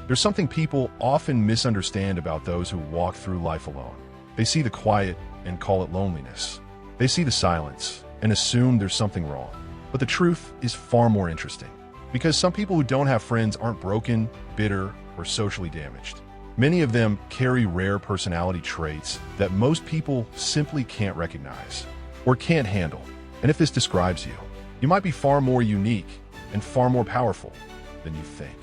There's something people often misunderstand about those who walk through life alone. They see the quiet and call it loneliness. They see the silence and assume there's something wrong. But the truth is far more interesting. Because some people who don't have friends aren't broken, bitter, or socially damaged. Many of them carry rare personality traits that most people simply can't recognize or can't handle. And if this describes you, you might be far more unique and far more powerful than you think.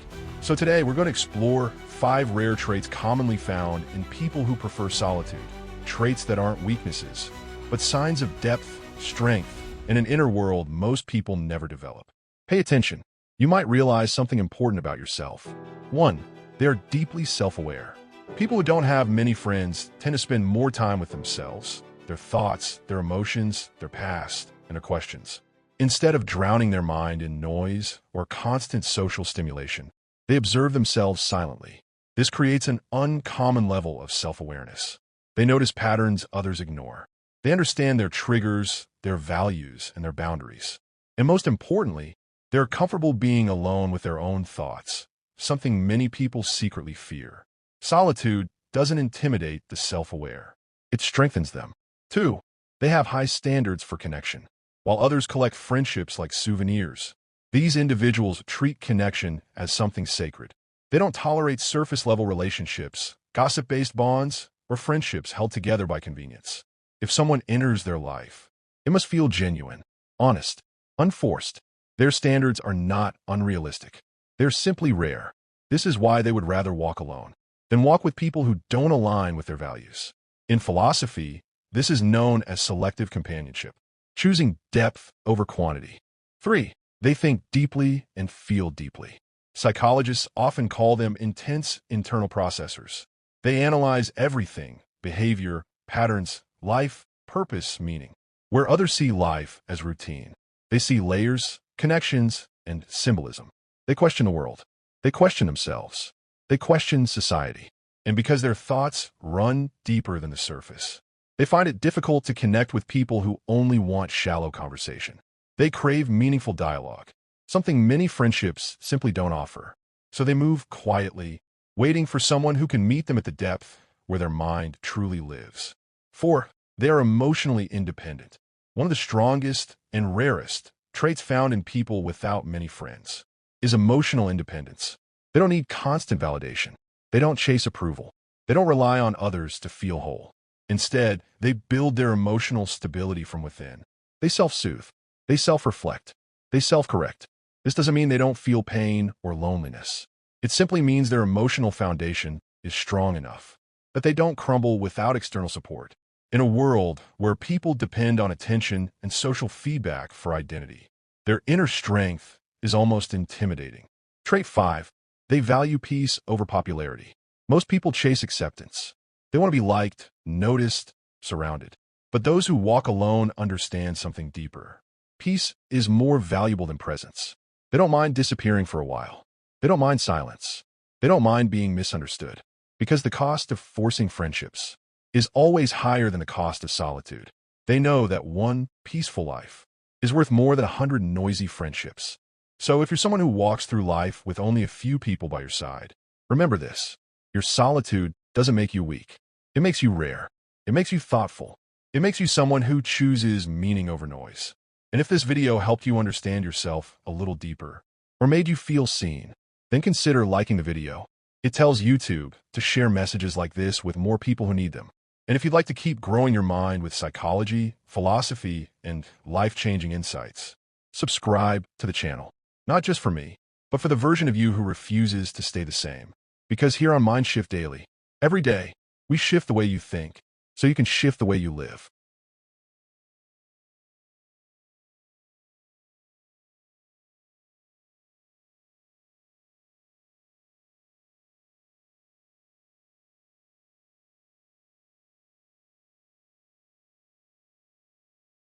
So today we're going to explore 5 rare traits commonly found in people who prefer solitude. Traits that aren't weaknesses, but signs of depth, strength, and an inner world most people never develop. Pay attention. You might realize something important about yourself. 1. They are deeply self-aware. People who don't have many friends tend to spend more time with themselves, their thoughts, their emotions, their past, and their questions. Instead of drowning their mind in noise or constant social stimulation, they observe themselves silently. This creates an uncommon level of self-awareness. They notice patterns others ignore. They understand their triggers, their values, and their boundaries. And most importantly, they're comfortable being alone with their own thoughts, something many people secretly fear. Solitude doesn't intimidate the self-aware. It strengthens them. 2. They have high standards for connection. While others collect friendships like souvenirs, these individuals treat connection as something sacred. They don't tolerate surface-level relationships, gossip-based bonds, or friendships held together by convenience. If someone enters their life, it must feel genuine, honest, unforced. Their standards are not unrealistic. They're simply rare. This is why they would rather walk alone than walk with people who don't align with their values. In philosophy, this is known as selective companionship, choosing depth over quantity. 3. They think deeply and feel deeply. Psychologists often call them intense internal processors. They analyze everything: behavior, patterns, life, purpose, meaning. Where others see life as routine, they see layers, connections, and symbolism. They question the world. They question themselves. They question society. And because their thoughts run deeper than the surface, they find it difficult to connect with people who only want shallow conversation. They crave meaningful dialogue, something many friendships simply don't offer. So they move quietly, waiting for someone who can meet them at the depth where their mind truly lives. 4. They are emotionally independent. One of the strongest and rarest traits found in people without many friends is emotional independence. They don't need constant validation. They don't chase approval. They don't rely on others to feel whole. Instead, they build their emotional stability from within. They self-soothe. They self-reflect. They self-correct. This doesn't mean they don't feel pain or loneliness. It simply means their emotional foundation is strong enough that they don't crumble without external support. In a world where people depend on attention and social feedback for identity, their inner strength is almost intimidating. Trait 5. They value peace over popularity. Most people chase acceptance. They want to be liked, noticed, surrounded. But those who walk alone understand something deeper. Peace is more valuable than presence. They don't mind disappearing for a while. They don't mind silence. They don't mind being misunderstood. Because the cost of forcing friendships is always higher than the cost of solitude. They know that one peaceful life is worth more than 100 noisy friendships. So if you're someone who walks through life with only a few people by your side, remember this: your solitude doesn't make you weak. It makes you rare. It makes you thoughtful. It makes you someone who chooses meaning over noise. And if this video helped you understand yourself a little deeper, or made you feel seen, then consider liking the video. It tells YouTube to share messages like this with more people who need them. And if you'd like to keep growing your mind with psychology, philosophy, and life-changing insights, subscribe to the channel. Not just for me, but for the version of you who refuses to stay the same. Because here on Mind Shift Daily, every day, we shift the way you think, so you can shift the way you live.